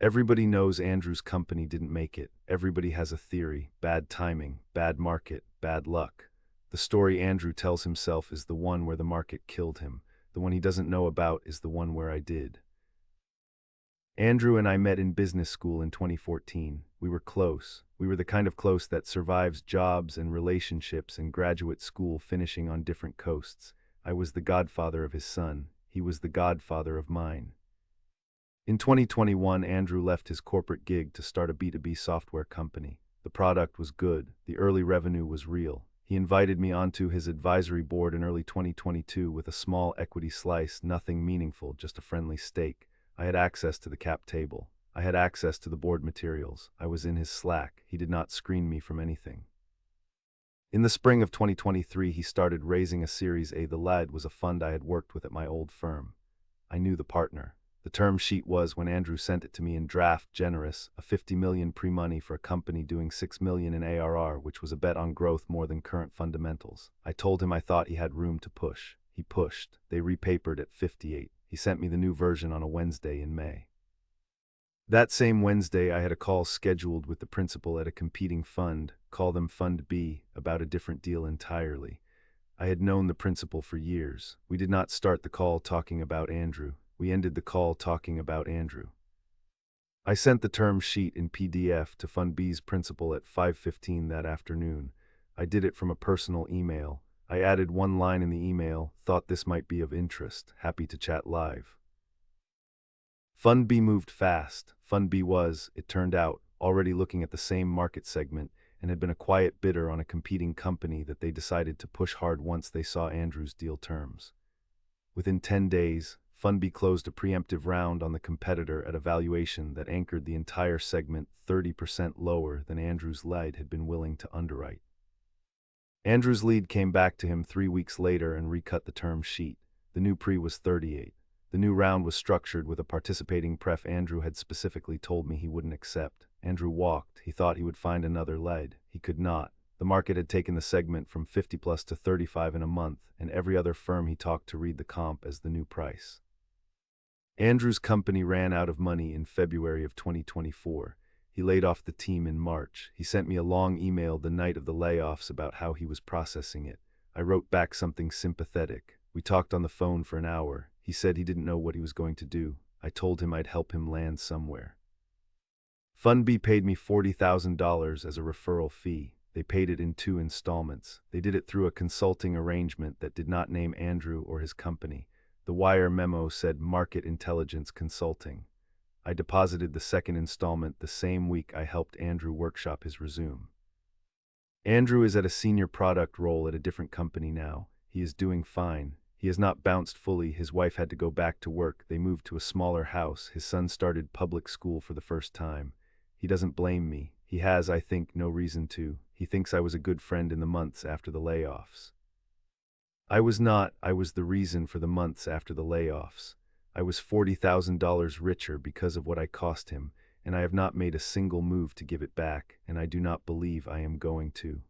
Everybody knows Andrew's company didn't make it. Everybody has a theory. Bad timing, bad market, bad luck. The story Andrew tells himself is the one where the market killed him. The one he doesn't know about is the one where I did. Andrew and I met in business school in 2014. We were close. We were the kind of close that survives jobs and relationships and graduate school finishing on different coasts. I was the godfather of his son. He was the godfather of mine. In 2021, Andrew left his corporate gig to start a B2B software company. The product was good. The early revenue was real. He invited me onto his advisory board in early 2022 with a small equity slice, nothing meaningful, just a friendly stake. I had access to the cap table. I had access to the board materials. I was in his Slack. He did not screen me from anything. In the spring of 2023, he started raising a Series A. The lad was a fund I had worked with at my old firm. I knew the partner. The term sheet was, when Andrew sent it to me in draft, generous, a $50 million pre-money for a company doing $6 million in ARR, which was a bet on growth more than current fundamentals. I told him I thought he had room to push. He pushed. They repapered at 58. He sent me the new version on a Wednesday in May. That same Wednesday, I had a call scheduled with the principal at a competing fund, call them Fund B, about a different deal entirely. I had known the principal for years. We did not start the call talking about Andrew. We ended the call talking about Andrew. I sent the term sheet in PDF to Fund B's principal at 5:15 that afternoon. I did it from a personal email. I added one line in the email, thought this might be of interest, happy to chat live. Fund B moved fast. Fund B was, it turned out, already looking at the same market segment and had been a quiet bidder on a competing company that they decided to push hard once they saw Andrew's deal terms. Within 10 days, Fund B closed a preemptive round on the competitor at a valuation that anchored the entire segment 30% lower than Andrew's lead had been willing to underwrite. Andrew's lead came back to him 3 weeks later and recut the term sheet. The new pre was 38. The new round was structured with a participating pref Andrew had specifically told me he wouldn't accept. Andrew walked. He thought he would find another lead. He could not. The market had taken the segment from 50 plus to 35 in a month, and every other firm he talked to read the comp as the new price. Andrew's company ran out of money in February of 2024. He laid off the team in March. He sent me a long email the night of the layoffs about how he was processing it. I wrote back something sympathetic. We talked on the phone for an hour. He said he didn't know what he was going to do. I told him I'd help him land somewhere. Fund B paid me $40,000 as a referral fee. They paid it in 2 installments. They did it through a consulting arrangement that did not name Andrew or his company. The wire memo said Market Intelligence Consulting. I deposited the second installment the same week I helped Andrew workshop his resume. Andrew is at a senior product role at a different company now. He is doing fine. He has not bounced fully. His wife had to go back to work. They moved to a smaller house. His son started public school for the first time. He doesn't blame me. He has, I think, no reason to. He thinks I was a good friend in the months after the layoffs. I was not. I was the reason for the months after the layoffs. I was $40,000 richer because of what I cost him, and I have not made a single move to give it back, and I do not believe I am going to.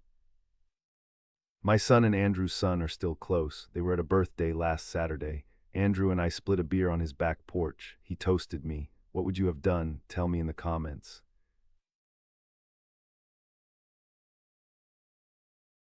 My son and Andrew's son are still close. They were at a birthday last Saturday. Andrew and I split a beer on his back porch. He toasted me. What would you have done? Tell me in the comments.